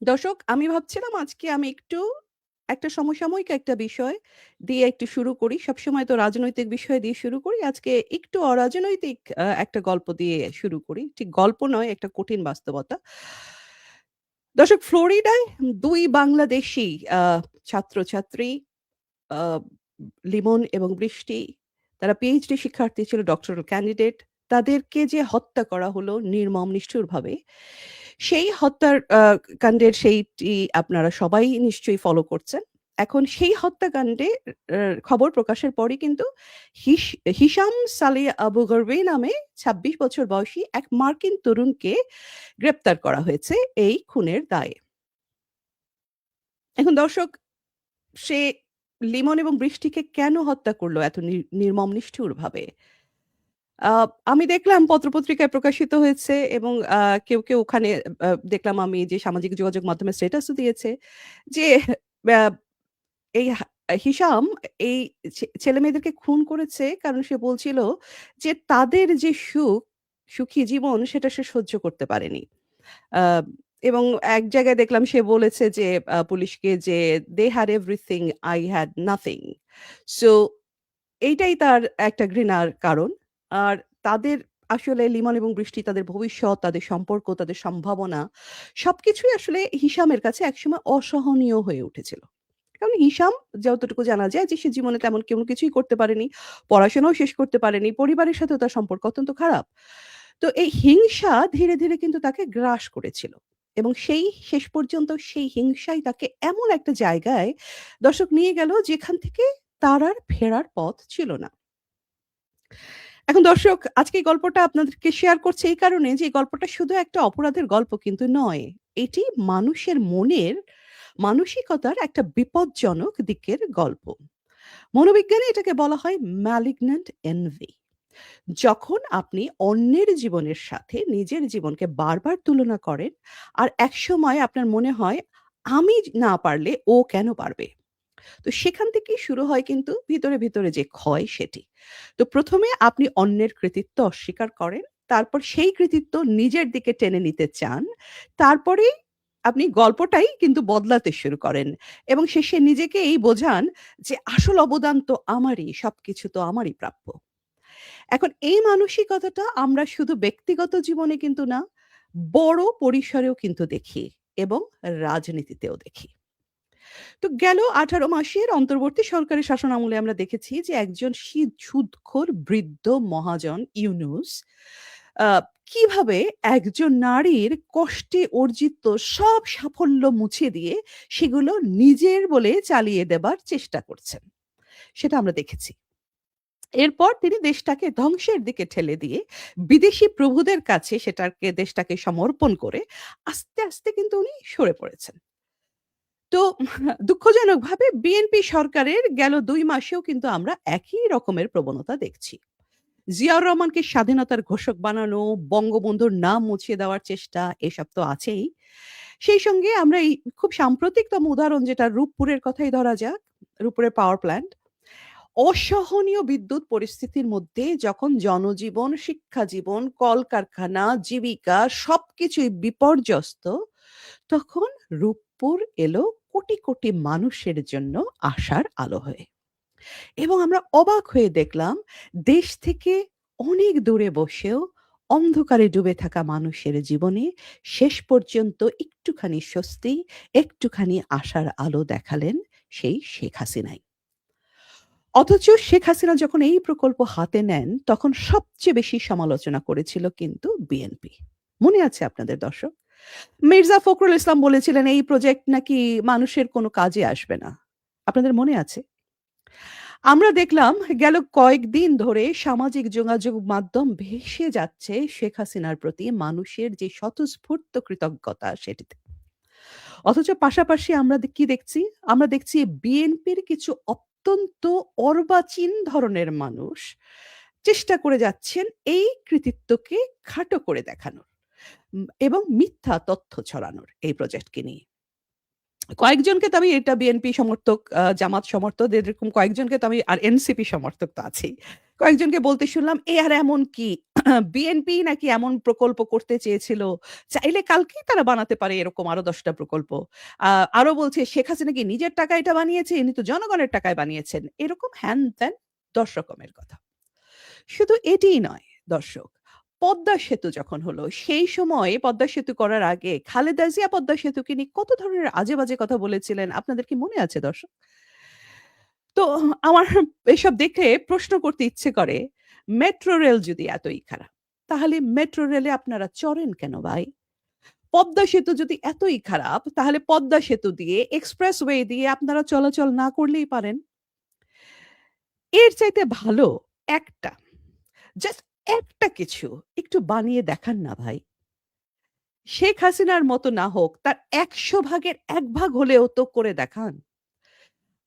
দর্শক, আমি ভাবছিলাম আজকে আমি একটু একটা সমসাময়িক একটা বিষয় দিয়ে একটু শুরু করি। সবসময় তো রাজনৈতিক বিষয় দিয়ে শুরু করি। আজকে একটু অরাজনৈতিক একটা গল্প দিয়ে শুরু করি। ঠিক গল্প নয়, একটা কঠিন বাস্তবতা। দর্শক, ফ্লোরিডায় ২ বাংলাদেশী আ ছাত্রছাত্রী আ লিমন এবং বৃষ্টি, তারা পিএইচডি শিক্ষার্থী ছিল, ডক্টরাল ক্যান্ডিডেট। তাদেরকে যে হত্যা করা হলো নির্মম নিষ্ঠুরভাবে, সেই হত্যার কাণ্ডের সেইটি আপনারা সবাই নিশ্চয়ই ফলো করছেন। এখন সেই হত্যাকাণ্ডে আ খবর প্রকাশের পরই কিন্তু হিস হিশাম সালে আবু গর্বে নামে ২৬ বছর বয়সী এক মার্কিন তরুণকে গ্রেপ্তার করা হয়েছে এই খুনের দায়ে। এখন দর্শক, সে লিমন এবং বৃষ্টিকে কেন হত্যা করলো এত নির্মম নিষ্ঠুরভাবে? আ আমি দেখলাম পত্রপত্রিকায় প্রকাশিত হয়েছে এবং কেউ ওখানে দেখলাম আমি যে সামাজিক যোগাযোগ মাধ্যমে স্ট্যাটাসও দিয়েছে যে ব্যা এই হিশাম এই ছেলেমেয়েদেরকে খুন করেছে কারণ সে বলছিল যে তাদের যে সুখী জীবন সেটা সে সহ্য করতে পারেনি। আ এবং এক জায়গায় দেখলাম সে বলেছে যে পুলিশকে যে, "They had everything, I had nothing." So এইটাই তার একটা ঘৃণার কারণ। আর তাদের আসলে লিমন এবং বৃষ্টি, তাদের ভবিষ্যৎ, তাদের সম্পর্ক, তাদের সম্ভাবনা সবকিছুই আসলে হিশামের কাছে একসময় অসহনীয় হয়ে উঠেছিল। কারণ হিশাম, যতটুকু জানা যায় যে সে জীবনে তেমন কোনো কিছুই করতে পারেনি। পড়াশোনাও শেষ করতে পারেনি। পরিবারের সাথেও তার সম্পর্ক অত্যন্ত খারাপ। তো এই হিংসা ধীরে, ধীরে কিন্তু তাকে গ্রাস করেছিল। এবং সেই শেষ পর্যন্ত সেই হিংসাই তাকে এমন একটা জায়গায় দর্শক নিয়ে গেল যেখান থেকে তার আর ফেরার পথ ছিল না। এখন দর্শক, আজকে এই গল্পটা আপনাদেরকে শেয়ার করছি এই কারণে যে এই গল্পটা শুধু একটা অপরাধের গল্প কিন্তু নয়। এটি মানুষের মনের মানসিকতার একটা বিপজ্জনক দিকের গল্প। মনোবিজ্ঞানে এটাকে বলা হয় malignant envy। যখন আপনি অন্যের জীবনের সাথে নিজের জীবনকে বারবার তুলনা করেন আর একসময় আপনার মনে হয় আমি না পারলে ও কেন পারবে? তো সেখান থেকেই শুরু হয় কিন্তু ভিতরে, ভিতরে যে ক্ষয় সেটি। তো ১ম এ আপনি অন্যের কৃতিত্ব অস্বীকার করেন। তারপর সেই কৃতিত্ব নিজের দিকে টেনে নিতে চান। তারপরেই আপনি গল্পটাই কিন্তু বদলাতে শুরু করেন এবং শেষে নিজেকেই বোঝান যে আসল অবদান তো আমারই, সবকিছু তো আমারই প্রাপ্য। এখন এই মানসিকতাটা আমরা শুধু ব্যক্তিগত জীবনে কিন্তু না, বড় পরিসরেও কিন্তু দেখি এবং রাজনীতিতেও দেখি। তো গেল ১৮ মাসের অন্তর্বর্তী সরকারের শাসনামলে আমরা দেখেছি যে একজন সুদখোর বৃদ্ধ মহাজন ইউনূস আ কিভাবে একজন নারীর কষ্টে অর্জিত সব সাফল্য মুছে দিয়ে সেগুলো নিজের বলে চালিয়ে দেবার চেষ্টা করছেন। সেটা আমরা দেখেছি। এরপর তিনি দেশটাকে ধ্বংসের দিকে ঠেলে দিয়ে বিদেশি প্রভুদের কাছে দেশটাকে সমর্পণ করে আস্তে, আস্তে কিন্তু উনি সরে পড়েছেন। তো দুঃখজনকভাবে বিএনপি সরকারের গেল ২ মাসেও কিন্তু আমরা একই রকমের প্রবণতা দেখছি। জিয়াউর রহমানকে স্বাধীনতার ঘোষক বানানো, বঙ্গবন্ধুর নাম মুছিয়ে দেওয়ার চেষ্টা, এসব তো আছেই। সেই সঙ্গে আমরা এই খুব সাম্প্রতিকতম উদাহরণ যেটা রূপপুরের কথাই ধরা যাক, রূপপুরের পাওয়ার প্ল্যান্ট। অসহনীয় বিদ্যুৎ পরিস্থিতির মধ্যে যখন জনজীবন, শিক্ষাজীবন, কলকারখানা, জীবিকা সবকিছুই বিপর্যস্ত, তখন রূপপুর এলো কোটি, কোটি মানুষের জন্য আশার আলো হয়ে। এবং আমরা অবাক হয়ে দেখলাম দেশ থেকে অনেক দূরে বসেও অন্ধকারে ডুবে থাকা মানুষের জীবনে শেষ পর্যন্ত একটুখানি স্বস্তি, একটুখানি আশার আলো দেখালেন সেই শেখ হাসিনাই। অথচ শেখ হাসিনা যখন এই প্রকল্প হাতে নেন, তখন সবচেয়ে বেশি সমালোচনা করেছিল কিন্তু বিএনপি। মনে আছে আপনাদের দর্শক? মির্জা ফখরুল ইসলাম বলেছিলেন এই প্রজেক্ট নাকি মানুষের কোনো কাজে আসবে না। আপনাদের মনে আছে? আমরা দেখলাম গেল কয়েকদিন ধরে সামাজিক যোগাযোগ মাধ্যম ভেসে যাচ্ছে শেখ হাসিনার প্রতি মানুষের যে স্বতঃস্ফূর্ত কৃতজ্ঞতা সেটিতে। অথচ পাশাপাশি আমরা কি দেখছি? আমরা দেখছি বিএনপির কিছু অত্যন্ত অর্বাচীন ধরনের মানুষ চেষ্টা করে যাচ্ছেন এই কৃতিত্বকে খাটো করে দেখানোর এবং মিথ্যা তথ্য ছড়ানোর এই প্রজেক্টকে নিয়ে। কয়েকজনকে তো আমি এটা বিএনপি সমর্থক, জামাত সমর্থক এরকম কয়েকজনকে তো আমি আর এনসিপি সমর্থক তো আছেই। কয়েকজনকে বলতে শুনলাম, "এ আর এমন কি? বিএনপি নাকি এমন প্রকল্প করতে চেয়েছিল? চাইলে কালকেই তারা বানাতে পারে এরকম আরো ১০ টা প্রকল্প।" আ আরো বলছে, "শেখ হাসিনা কি নিজের টাকায় এটা বানিয়েছে? ইনি তো জনগণের টাকায় বানিয়েছেন।" এরকম হ্যান-ত্যান ১০ রকমের কথা। শুধু এটিই নয় দর্শক, পদ্মা সেতু যখন হলো, সেই সময়ে পদ্মা সেতু করার আগে খালেদা জিয়া পদ্মা সেতুকে নিয়ে কত ধরনের আজে-বাজে কথা বলেছিলেন, আপনাদের কি মনে আছে দর্শক? তো আমার এসব দেখে প্রশ্ন করতে ইচ্ছে করে, মেট্রো রেল যদি এতই খারাপ, তাহলে মেট্রো রেলে আপনারা চড়েন কেন ভাই? পদ্মা সেতু যদি এতই খারাপ, তাহলে পদ্মা সেতু দিয়ে এক্সপ্রেসওয়ে দিয়ে আপনারা চলাচল না করলেই পারেন। এর চাইতে ভালো একটা, জাস্ট একটা কিছু একটু বানিয়ে দেখান না ভাই। শেখ হাসিনার মতো না হোক, তার ১০০ ভাগের ১ ভাগ হলেও তো করে দেখান।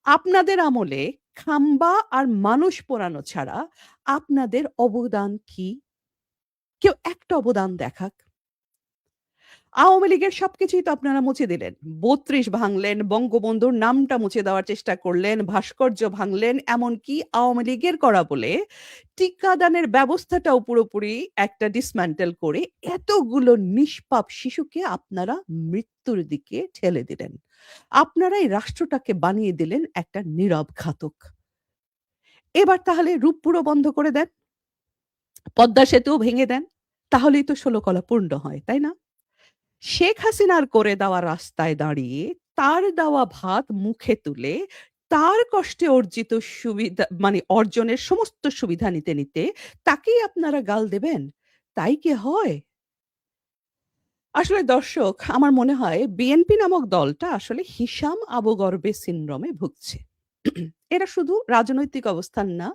আপনাদের আমলে খাম্বা আর মানুষ পোড়ানো ছাড়া আপনাদের অবদান কি? কেউ একটা অবদান দেখাক। আওয়ামী লীগের সবকিছুই তো আপনারা মুছে দিলেন। ৩২ ভাঙলেন, বঙ্গবন্ধুর নামটা মুছে দেওয়ার চেষ্টা করলেন, ভাস্কর্য ভাঙলেন, এমনকি আওয়ামী লীগের করা বলে টিকাদানের ব্যবস্থাটাও পুরোপুরি একটা ডিসম্যান্টেল করে এতগুলো নিষ্পাপ শিশুকে আপনারা মৃত্যুর দিকে ঠেলে দিলেন। আপনারা এই রাষ্ট্রটাকে বানিয়ে দিলেন একটা নীরব ঘাতক। এবার তাহলে রূপপুরও বন্ধ করে দেন, পদ্মা সেতুও ভেঙে দেন। তাহলেই তো ষোল কলা পূর্ণ হয়, তাই না? শেখ হাসিনার করে দেওয়া রাস্তায় দাঁড়িয়ে তার দেওয়া ভাত মুখে তুলে তার কষ্টে অর্জিত সুবিধা মানে অর্জনের সমস্ত সুবিধা নিতে তাকেই আপনারা গাল দেবেন? তাই কি হয়? আসলে দর্শক, আমার মনে হয় বিএনপি নামক দলটা আসলে হিশাম আবু গর্বে সিনড্রোমে ভুগছে। এরা শুধু রাজনৈতিক অবস্থান না,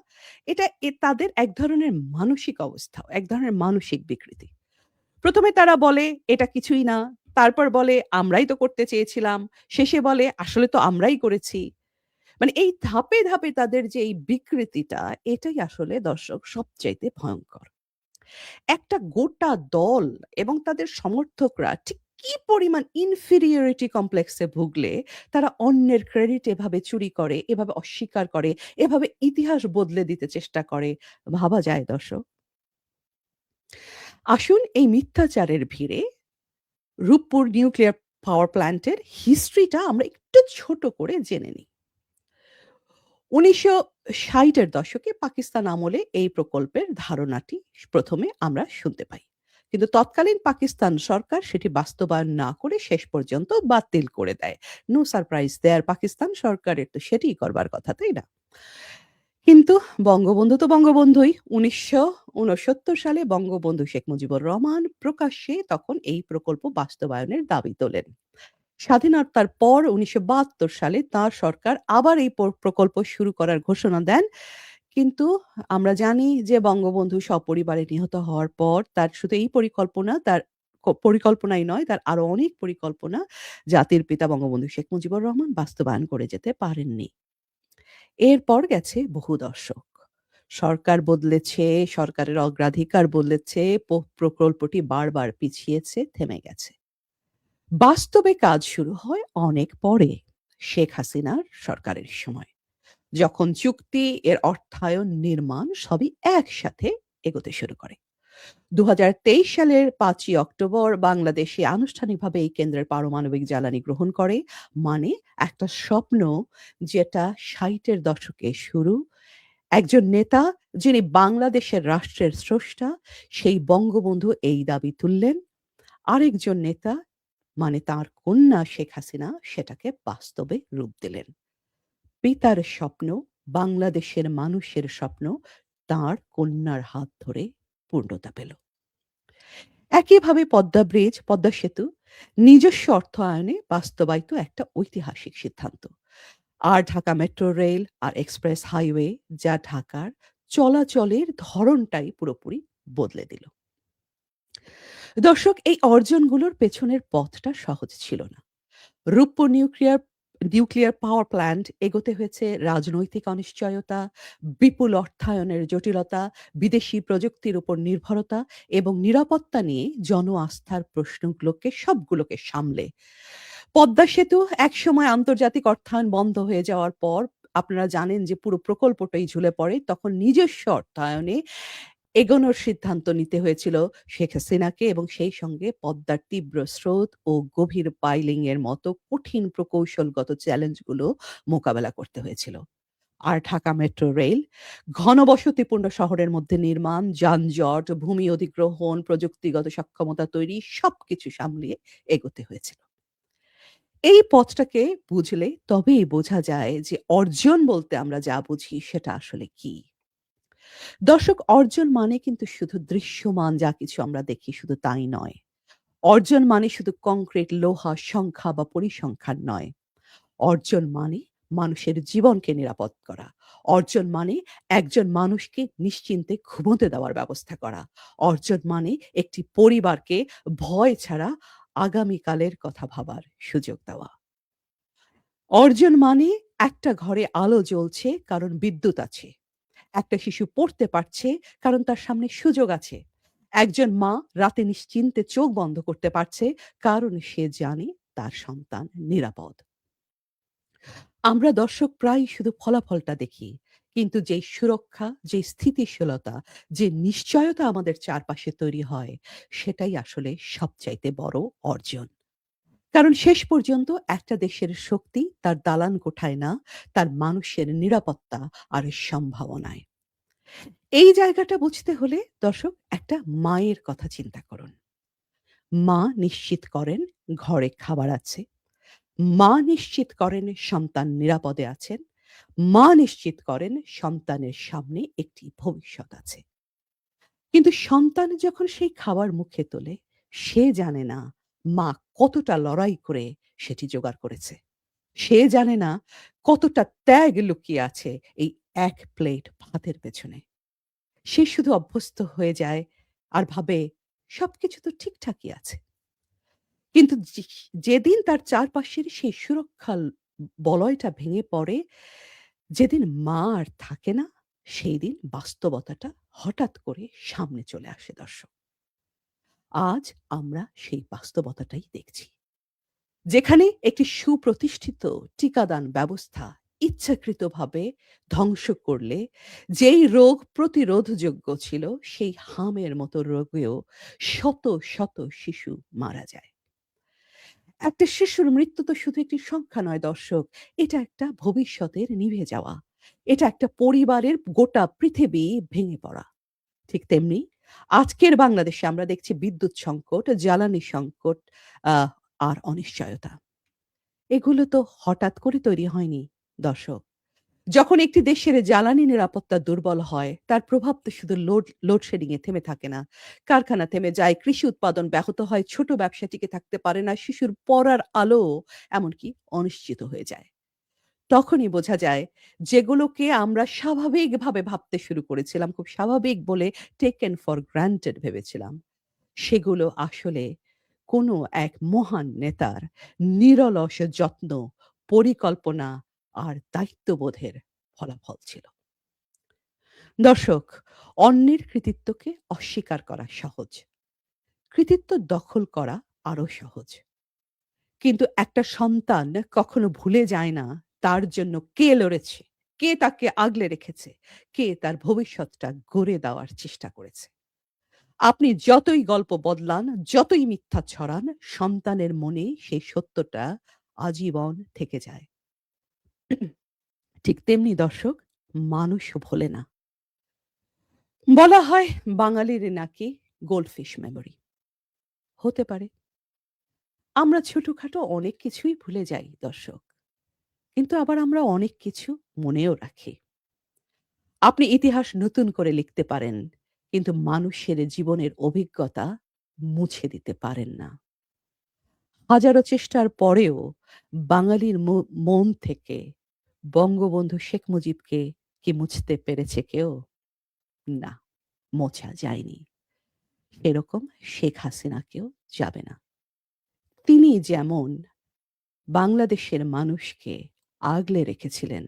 এটা তাদের এক ধরনের মানসিক অবস্থা, এক ধরনের মানসিক বিকৃতি। ১ম এ তারা বলে, "এটা কিছুই না।" তারপর বলে, "আমরাই তো করতে চেয়েছিলাম।" শেষে বলে, "আসলে তো আমরাই করেছি।" মানে এই ধাপে তাদের যে এই বিকৃতিটা, এটাই আসলে দর্শক সবচাইতে ভয়ংকর। একটা গোটা দল এবং তাদের সমর্থকরা ঠিক কি পরিমাণ inferiority complex এ ভুগলে তারা অন্যের ক্রেডিট এভাবে চুরি করে, এভাবে অস্বীকার করে, এভাবে ইতিহাস বদলে দিতে চেষ্টা করে, ভাবা যায় দর্শক? আসুন এই মিথ্যাচারের ভিড়ে রূপপুর নিউক্লিয়ার পাওয়ার প্ল্যান্টের হিস্ট্রিটা আমরা একটু ছোট করে জেনে নিই। ১৯৬০ এর দশকে পাকিস্তান আমলে এই প্রকল্পের ধারণাটি ১ম এ আমরা শুনতে পাই। কিন্তু তৎকালীন পাকিস্তান সরকার সেটি বাস্তবায়ন না করে শেষ পর্যন্ত বাতিল করে দেয়। নো সারপ্রাইজ দেয়ার পাকিস্তান সরকারের তো সেটিই করবার কথা, তাই না? কিন্তু বঙ্গবন্ধু তো বঙ্গবন্ধুই। ১৯৬৯ সালে বঙ্গবন্ধু শেখ মুজিবুর রহমান প্রকাশ্যে তখন এই প্রকল্প বাস্তবায়নের দাবি তোলেন। স্বাধীনতার পর ১৯৭২ সালে তাঁর সরকার আবার এই প্রকল্প শুরু করার ঘোষণা দেন। কিন্তু আমরা জানি যে বঙ্গবন্ধু সপরিবারে নিহত হওয়ার পর তার শুধু এই পরিকল্পনা তার পরিকল্পনাই নয়, তার আরো অনেক পরিকল্পনা জাতির পিতা বঙ্গবন্ধু শেখ মুজিবুর রহমান বাস্তবায়ন করে যেতে পারেননি। এরপর গেছে বহু দশক। সরকার বদলেছে, সরকারের অগ্রাধিকার বদলেছে, প্রকল্পটি বারবার পিছিয়েছে, থেমে গেছে। বাস্তবে কাজ শুরু হয় অনেক পরে, শেখ হাসিনার সরকারের সময়। যখন চুক্তি, এর অর্থায়ন, নির্মাণ সবই একসাথে এগোতে শুরু করে। ২০২৩ সালের ৫ই অক্টোবর বাংলাদেশে আনুষ্ঠানিকভাবে এই কেন্দ্রের পারমাণবিক জ্বালানি গ্রহণ করে। মানে একটা স্বপ্ন যেটা ৬০ এর দশকে শুরু। একজন নেতা যিনি বাংলাদেশের রাষ্ট্রের স্রষ্টা, সেই বঙ্গবন্ধু এই দাবি তুললেন। আরেকজন নেতা মানে তাঁর কন্যা শেখ হাসিনা সেটাকে বাস্তবে রূপ দিলেন। পিতার স্বপ্ন, বাংলাদেশের মানুষের স্বপ্ন তাঁর কন্যার হাত ধরে পূর্ণতা পেল। একইভাবে পদ্মা ব্রিজ, পদ্মা সেতু নিজস্ব অর্থায়নে বাস্তবায়িত একটা ঐতিহাসিক সিদ্ধান্ত। আর ঢাকা মেট্রো রেল আর এক্সপ্রেস হাইওয়ে যা ঢাকার চলাচলের ধরনটাই পুরোপুরি বদলে দিল। দর্শক, এই অর্জনগুলোর পেছনের পথটা সহজ ছিল না। রূপপুর নিউক্লিয়ার পাওয়ার প্ল্যান্ট এগোতে হয়েছে রাজনৈতিক অনিশ্চয়তা, বিপুল অর্থায়নের জটিলতা, বিদেশি প্রযুক্তির উপর নির্ভরতা এবং নিরাপত্তা নিয়ে জন আস্থার প্রশ্নগুলোকে সবগুলোকে সামলে। পদ্মা সেতু একসময় আন্তর্জাতিক অর্থায়ন বন্ধ হয়ে যাওয়ার পর আপনারা জানেন যে পুরো প্রকল্পটাই ঝুলে পড়ে। তখন নিজস্ব অর্থায়নে এগোনোর সিদ্ধান্ত নিতে হয়েছিল শেখ হাসিনাকে এবং সেই সঙ্গে পদ্মার তীব্র স্রোত ও গভীর পাইলিং এর মতো কঠিন প্রকৌশলগত চ্যালেঞ্জগুলো মোকাবেলা করতে হয়েছিল। আর ঢাকা মেট্রো রেল ঘনবসতিপূর্ণ শহরের মধ্যে নির্মাণ, যানজট, ভূমি অধিগ্রহণ, প্রযুক্তিগত সক্ষমতা তৈরি সবকিছু সামলিয়ে এগোতে হয়েছিল। এই পথটাকে বুঝলে তবেই বোঝা যায় যে অর্জন বলতে আমরা যা বুঝি সেটা আসলে কি। দর্শক, অর্জন মানে কিন্তু শুধু দৃশ্যমান যা কিছু আমরা দেখি শুধু তাই নয়। অর্জন মানে শুধু কংক্রিট, লোহা, সংখ্যা বা পরিসংখ্যান নয়। অর্জন মানে মানুষের জীবনকে নিরাপদ করা। অর্জন মানে একজন মানুষকে নিশ্চিন্তে ঘুমোতে দেওয়ার ব্যবস্থা করা। অর্জন মানে একটি পরিবারকে ভয় ছাড়া আগামীকালের কথা ভাবার সুযোগ দেওয়া। অর্জন মানে একটা ঘরে আলো জ্বলছে কারণ বিদ্যুৎ আছে। একটা শিশু পড়তে পারছে কারণ তার সামনে সুযোগ আছে। একজন মা রাতে নিশ্চিন্তে চোখ বন্ধ করতে পারছে কারণ সে জানে তার সন্তান নিরাপদ। আমরা দর্শক প্রায়ই শুধু ফলাফলটা দেখি। কিন্তু যেই সুরক্ষা, যে স্থিতিশীলতা, যে নিশ্চয়তা আমাদের চারপাশে তৈরি হয়, সেটাই আসলে সবচাইতে বড় অর্জন। কারণ শেষ পর্যন্ত একটা দেশের শক্তি তার দালান কোঠায় না, তার মানুষের নিরাপত্তা আর সম্ভাবনায়। এই জায়গাটা বুঝতে হলে দর্শক একটা মায়ের কথা চিন্তা করুন। মা নিশ্চিত করেন ঘরে খাবার আছে। মা নিশ্চিত করেন সন্তান নিরাপদে আছেন। মা নিশ্চিত করেন সন্তানের সামনে একটি ভবিষ্যৎ আছে। কিন্তু সন্তান যখন সেই খাবার মুখে তোলে, সে জানে না মা কতটা লড়াই করে সেটি জোগাড় করেছে। সে জানে না কতটা ত্যাগ লুকিয়ে আছে এই এক প্লেট ভাতের পেছনে। সে শুধু অভ্যস্ত হয়ে যায় আর ভাবে সবকিছু তো ঠিকঠাকই আছে। কিন্তু যেদিন তার চারপাশের সেই সুরক্ষার বলয়টা ভেঙে পড়ে, যেদিন মা আর থাকে না, সেই দিন বাস্তবতাটা হঠাৎ করে সামনে চলে আসে দর্শক। আজ আমরা সেই বাস্তবতাটাই দেখছি। যেখানে একটি সুপ্রতিষ্ঠিত টিকাদান ব্যবস্থা ইচ্ছাকৃতভাবে ধ্বংস করলে যেই রোগ প্রতিরোধযোগ্য ছিল, সেই হামের মতো রোগেও শত, শত শিশু মারা যায়। একটা শিশুর মৃত্যু তো শুধু একটি সংখ্যা নয় দর্শক, এটা একটা ভবিষ্যতের নিভে যাওয়া। এটা একটা পরিবারের গোটা পৃথিবী ভেঙে পড়া। ঠিক তেমনি আজকের বাংলাদেশে আমরা দেখছি বিদ্যুৎ সংকট, জ্বালানি সংকট আ আর অনিশ্চয়তা। এগুলো তো হঠাৎ করে তৈরি হয়নি দর্শক। যখন একটি দেশের জ্বালানি নিরাপত্তা দুর্বল হয়, তার প্রভাব তো শুধু লোডশেডিং এ থেমে থাকে না। কারখানা থেমে যায়, কৃষি উৎপাদন ব্যাহত হয়, ছোট ব্যবসা টিকে থাকতে পারে না, শিশুর পড়ার আলো এমনকি অনিশ্চিত হয়ে যায়। তখনই বোঝা যায় যেগুলোকে আমরা স্বাভাবিকভাবে ভাবতে শুরু করেছিলাম, খুব স্বাভাবিক বলে টেকেন ফর গ্রান্টেড ভেবেছিলাম, সেগুলো আসলে কোনো এক মহান নেতার নিরলস যত্ন, পরিকল্পনা আর দায়িত্ববোধের ফলাফল ছিল। দর্শক, অন্যের কৃতিত্বকে অস্বীকার করা সহজ। কৃতিত্ব দখল করা আরো সহজ। কিন্তু একটা সন্তান কখনো ভুলে যায় না তার জন্য কে লড়েছে, কে তাকে আগলে রেখেছে, কে তার ভবিষ্যৎটা গড়ে দেওয়ার চেষ্টা করেছে। আপনি যতই গল্প বদলান, যতই মিথ্যা ছড়ান, সন্তানের মনে সেই সত্যটা আজীবন থেকে যায়। ঠিক তেমনি দর্শক, মানুষও ভোলে না। বলা হয় বাঙালির নাকি গোল্ডফিশ মেমোরি। হতে পারে। আমরা ছোটখাটো অনেক কিছুই ভুলে যাই দর্শক। কিন্তু আবার আমরা অনেক কিছু মনেও রাখি। আপনি ইতিহাস নতুন করে লিখতে পারেন, কিন্তু মানুষের জীবনের অভিজ্ঞতা মুছে দিতে পারেন না। হাজারো চেষ্টার পরেও বাঙালির মন থেকে বঙ্গবন্ধু শেখ মুজিবকে কি মুছতে পেরেছে কেউ? না, মোছা যায়নি। সেরকম শেখ হাসিনাকেও যাবে না। তিনি যেমন বাংলাদেশের মানুষকে আগলে রেখেছিলেন,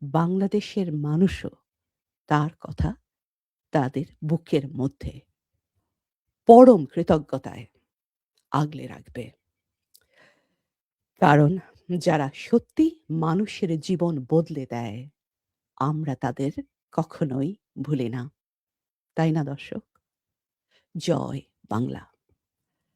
বাংলাদেশের মানুষও তার কথা তাদের বুকের মধ্যে পরম কৃতজ্ঞতায় আগলে রাখবে। কারণ যারা সত্যি মানুষের জীবন বদলে দেয়, আমরা তাদের কখনোই ভুলি না। তাই না দর্শক? জয় বাংলা।